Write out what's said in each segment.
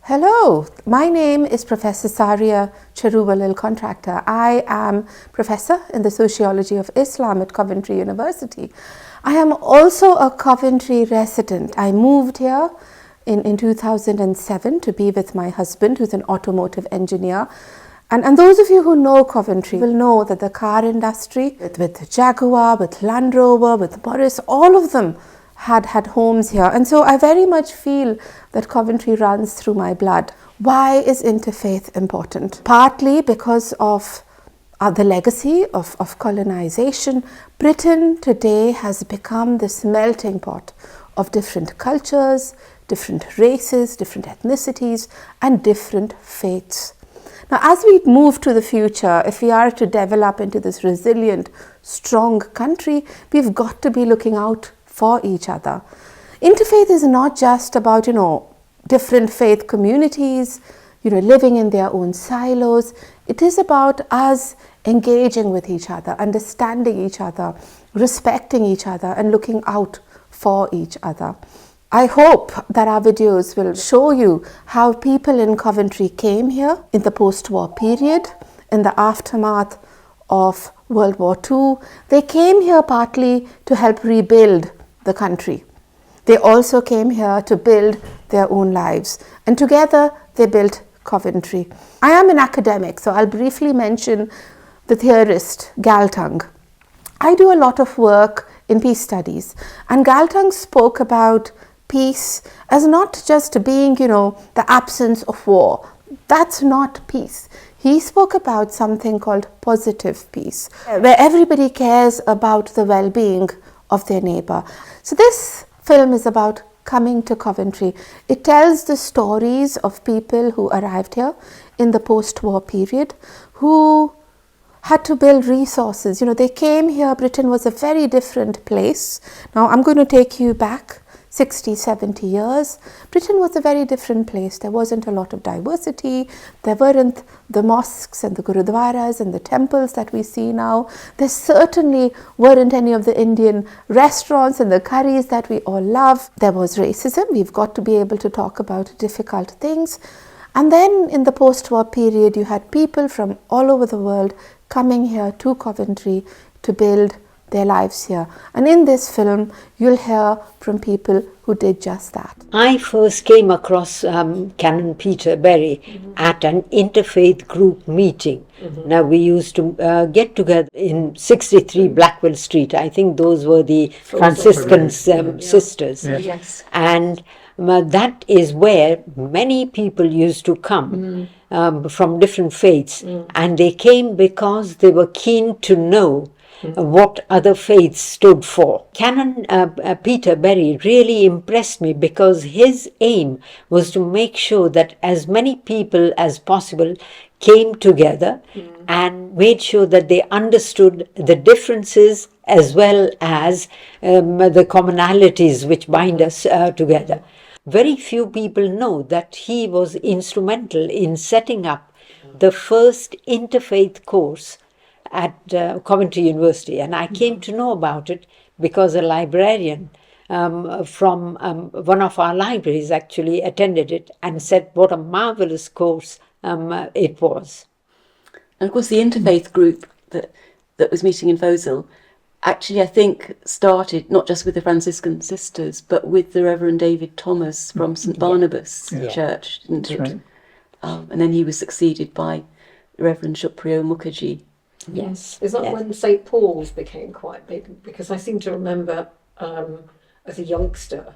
Hello, my name is Professor Saria Cherubalil Contractor. I am Professor in the Sociology of Islam at Coventry University. I am also a Coventry resident. I moved here in 2007 to be with my husband, who's an automotive engineer. And those of you who know Coventry will know that the car industry, with Jaguar, with Land Rover, with Morris, all of them had homes here. And so I very much feel that Coventry runs through my blood. Why is interfaith important? Partly because of the legacy of colonization. Britain today has become this melting pot of different cultures, different races, different ethnicities, and different faiths. Now, as we move to the future, if we are to develop into this resilient, strong country, we've got to be looking out for each other. Interfaith is not just about, different faith communities, living in their own silos. It is about us engaging with each other, understanding each other, respecting each other, and looking out for each other. I hope that our videos will show you how people in Coventry came here in the post-war period, in the aftermath of World War II. They came here partly to help rebuild the country. They also came here to build their own lives, and together they built Coventry. I am an academic, so I'll briefly mention the theorist Galtung. I do a lot of work in peace studies, and Galtung spoke about peace as not just being, the absence of war. That's not peace. He spoke about something called positive peace, where everybody cares about the well-being of their neighbor. So this film is about coming to Coventry. It tells the stories of people who arrived here in the post-war period, who had to build resources. They came here. Britain was a very different place. Now I'm going to take you back 60, 70 years. Britain was a very different place. There wasn't a lot of diversity. There weren't the mosques and the gurudwaras and the temples that we see now. There certainly weren't any of the Indian restaurants and the curries that we all love. There was racism. We've got to be able to talk about difficult things. And then in the post-war period, you had people from all over the world coming here to Coventry to build their lives here. And in this film, you'll hear from people who did just that. I first came across Canon Peter Berry at an interfaith group meeting. Now, we used to get together in 63 Blackwell Street. I think those were the Franciscan sisters. Yes. And that is where many people used to come from different faiths. And they came because they were keen to know what other faiths stood for. Canon Peter Berry really impressed me because his aim was to make sure that as many people as possible came together and made sure that they understood the differences as well as the commonalities which bind us together. Very few people know that he was instrumental in setting up the first interfaith course at Coventry University, and I came to know about it because a librarian from one of our libraries actually attended it and said what a marvelous course it was. And of course the interfaith group that was meeting in Vosel actually, I think, started not just with the Franciscan sisters but with the Reverend David Thomas from St Barnabas Church, didn't it? Right. And then he was succeeded by Reverend Shupriyo Mukherjee. Yes. Is that when St Paul's became quite big? Because I seem to remember as a youngster,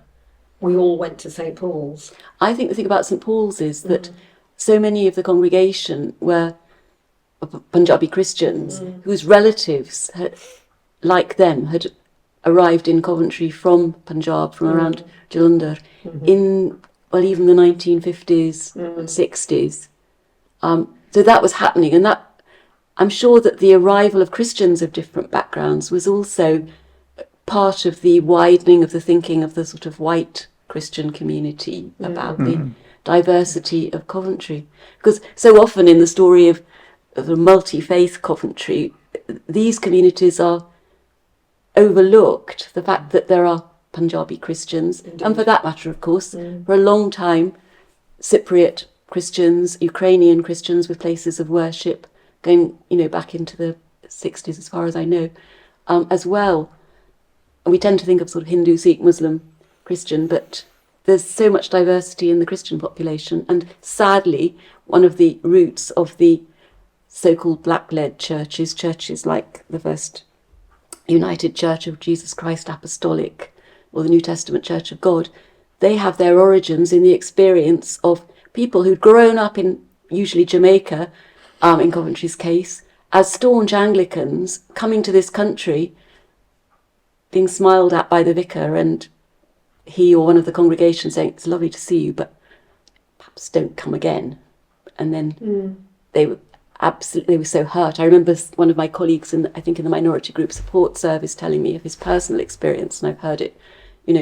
we all went to St Paul's. I think the thing about St Paul's is that so many of the congregation were Punjabi Christians whose relatives, like them, had arrived in Coventry from Punjab, from around Jalandhar, in, even the 1950s and 60s. So that was happening, and that I'm sure that the arrival of Christians of different backgrounds was also part of the widening of the thinking of the sort of white Christian community about the diversity of Coventry. Because so often in the story of the multi-faith Coventry, these communities are overlooked. The fact that there are Punjabi Christians, and for that matter, of course, for a long time, Cypriot Christians, Ukrainian Christians with places of worship, going, back into the 60s as far as I know, as well. And we tend to think of sort of Hindu, Sikh, Muslim, Christian, but there's so much diversity in the Christian population. And sadly, one of the roots of the so-called black-led churches like the First United Church of Jesus Christ Apostolic or the New Testament Church of God, they have their origins in the experience of people who'd grown up in usually Jamaica, in Coventry's case, as staunch Anglicans coming to this country, being smiled at by the vicar, and he or one of the congregation saying, "It's lovely to see you, but perhaps don't come again." And then they were so hurt. I remember one of my colleagues in the Minority Group Support Service telling me of his personal experience, and I've heard it,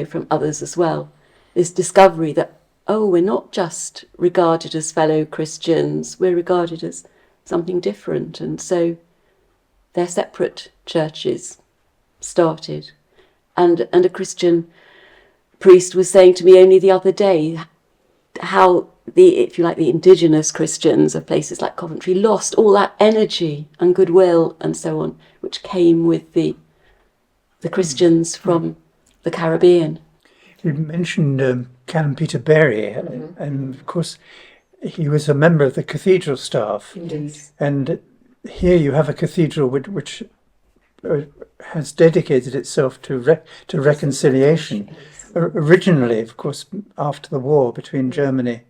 from others as well. This discovery that, we're not just regarded as fellow Christians, we're regarded as something different. And so their separate churches started. And a Christian priest was saying to me only the other day how the indigenous Christians of places like Coventry lost all that energy and goodwill and so on, which came with the Christians from the Caribbean. You mentioned Canon Peter Berry, and of course he was a member of the cathedral staff. Indeed. And here you have a cathedral which has dedicated itself to reconciliation. Originally, of course, after the war between Germany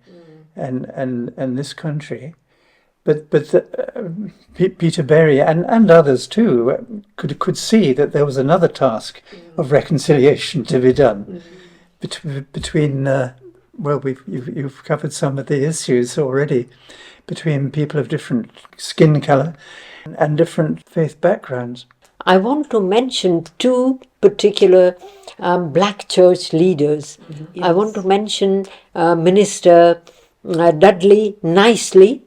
and this country, but Peter Berry and others too could see that there was another task of reconciliation to be done between. You've covered some of the issues already between people of different skin colour and different faith backgrounds. I want to mention two particular black church leaders. Yes. I want to mention Minister Dudley Nicely.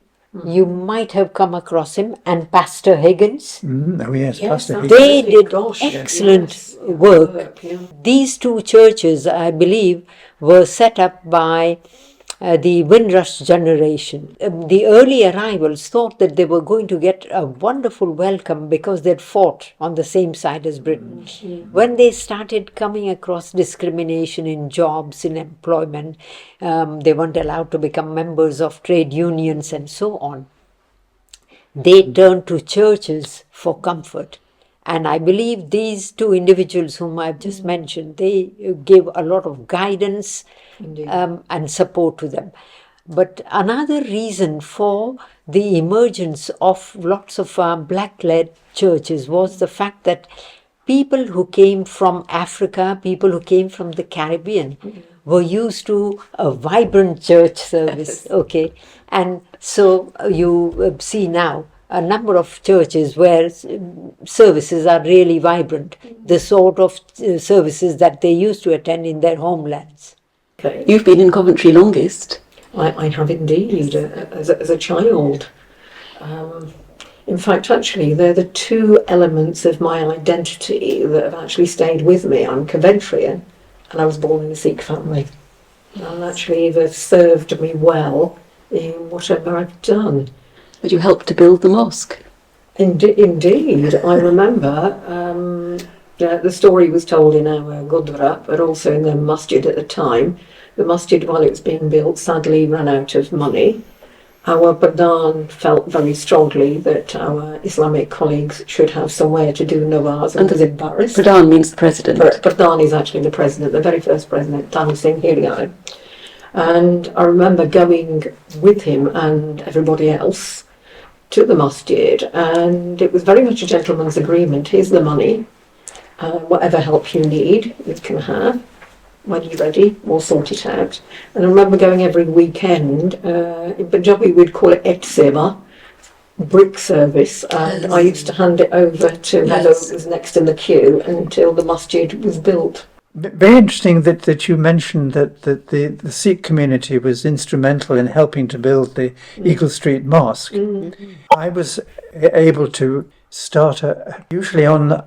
You might have come across him, and Pastor Higgins. Oh yes, Pastor Higgins. They did Gosh, excellent work. Yeah. These two churches, I believe, were set up by the Windrush generation. The early arrivals thought that they were going to get a wonderful welcome because they'd fought on the same side as Britain. When they started coming across discrimination in jobs, in employment, they weren't allowed to become members of trade unions and so on. They turned to churches for comfort. And I believe these two individuals whom I've just mentioned, they gave a lot of guidance and support to them. But another reason for the emergence of lots of black-led churches was the fact that people who came from Africa, people who came from the Caribbean, were used to a vibrant church service, okay? And so you see now a number of churches where services are really vibrant, the sort of services that they used to attend in their homelands. Okay. You've been in Coventry longest. I have indeed, as a child. In fact, actually, they're the two elements of my identity that have actually stayed with me. I'm Coventrian, and I was born in a Sikh family. And actually, they've served me well in whatever I've done. But you helped to build the mosque. Indeed, I remember the story was told in our Gurdwara, but also in the masjid at the time. The masjid, while it was being built, sadly ran out of money. Our Pradhan felt very strongly that our Islamic colleagues should have somewhere to do nawaz and was embarrassed. Pradhan means the president. Pradhan is actually the president, the very first president, Tan Singh Hiriai. And I remember going with him and everybody else to the masjid, and it was very much a gentleman's agreement. Here's the money, whatever help you need, you can have. When you're ready, we'll sort it out. And I remember going every weekend. In Punjabi, we'd call it etseva, brick service, and I used to hand it over to whoever was next in the queue until the masjid was built. Very interesting that you mentioned that the Sikh community was instrumental in helping to build the Eagle Street Mosque. I was able to start, usually on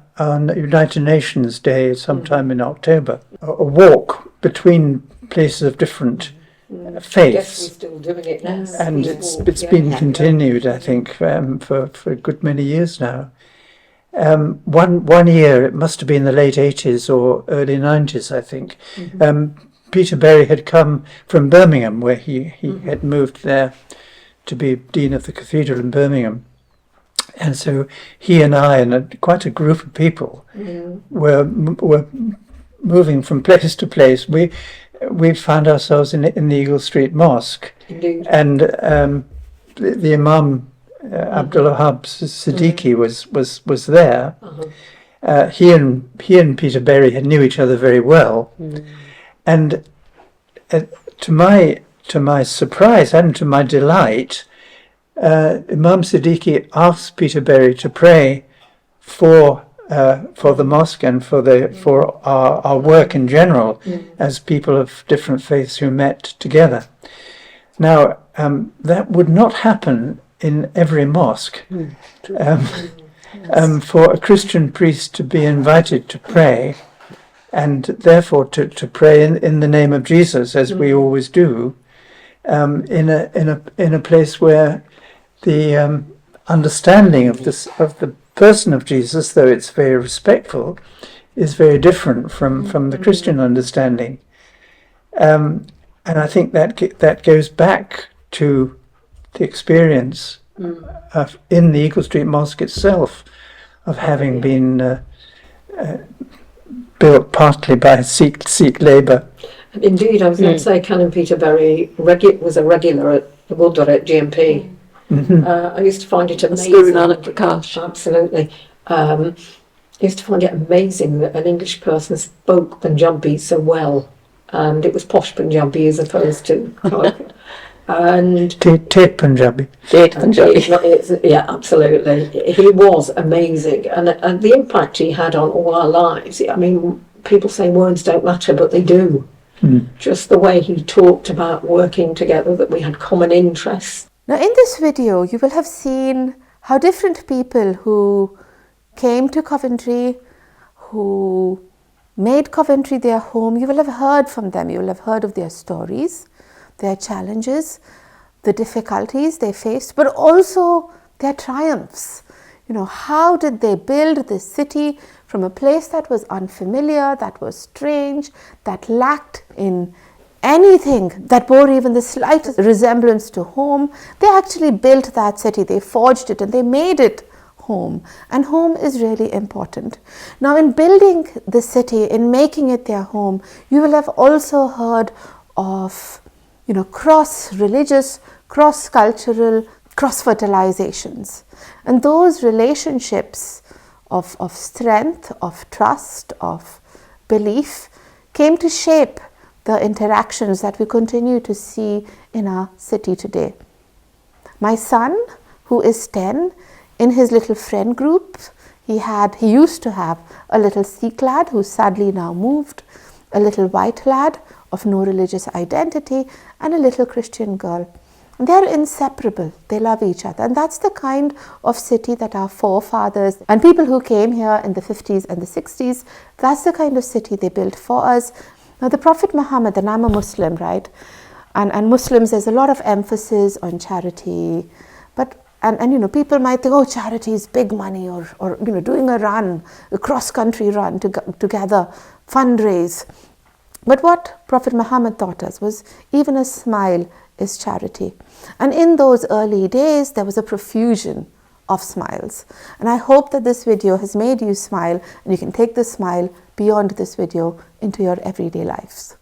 United Nations Day, sometime in October, a walk between places of different I guess faiths. we're still doing it now. And People- it's been continued, I think, for a good many years now. One year, it must have been the late 80s or early 90s, I think. Peter Berry had come from Birmingham, where he had moved there to be Dean of the Cathedral in Birmingham. And so he and I and quite a group of people were moving from place to place. We found ourselves in the Eagle Street Mosque. Indeed. And the Imam Abdul Wahab Siddiqui was there. He and Peter Berry had knew each other very well, and to my surprise and to my delight, Imam Siddiqui asked Peter Berry to pray for the mosque and for our work in general as people of different faiths who met together. Now, that would not happen in every mosque. For a Christian priest to be invited to pray, and therefore to pray in the name of Jesus, as we always do, in a place where the understanding of the person of Jesus, though it's very respectful, is very different from the Christian understanding. And I think that goes back to the experience in the Eagle Street Mosque itself of having been built partly by Sikh labour. Indeed, I was going to say Canon Peter Berry was a regular at the Wudar at GMP. I used to find it amazing. Guru Nanak Prakash. Absolutely. I used to find it amazing that an English person spoke Punjabi so well, and it was posh Punjabi as opposed to and Tate Punjabi. yeah, absolutely. He was amazing, and the impact he had on all our lives. I mean, people say words don't matter, but they do. Just the way he talked about working together, that we had common interests. Now in this video you will have seen how different people who came to Coventry, who made Coventry their home, you will have heard from them, you will have heard of their stories, their challenges, the difficulties they faced, but also their triumphs. You know, how did they build this city from a place that was unfamiliar, that was strange, that lacked in anything that bore even the slightest resemblance to home. They actually built that city, they forged it and they made it home. And home is really important. Now in building the city, in making it their home, you will have also heard of, you know, cross-religious, cross-cultural, cross-fertilizations. And those relationships of strength, of trust, of belief came to shape the interactions that we continue to see in our city today. My son, who is 10, in his little friend group, he used to have a little Sikh lad who sadly now moved, a little white lad of no religious identity, and a little Christian girl. They're inseparable, they love each other, and that's the kind of city that our forefathers and people who came here in the 50s and the 60s, that's the kind of city they built for us. Now the Prophet Muhammad, and I'm a Muslim, right, and Muslims, there's a lot of emphasis on charity, but and you know, people might think, oh, charity is big money, or you know, doing a cross-country run to gather, fundraise. But what Prophet Muhammad taught us was even a smile is charity. And in those early days, there was a profusion of smiles. And I hope that this video has made you smile, and you can take the smile beyond this video into your everyday lives.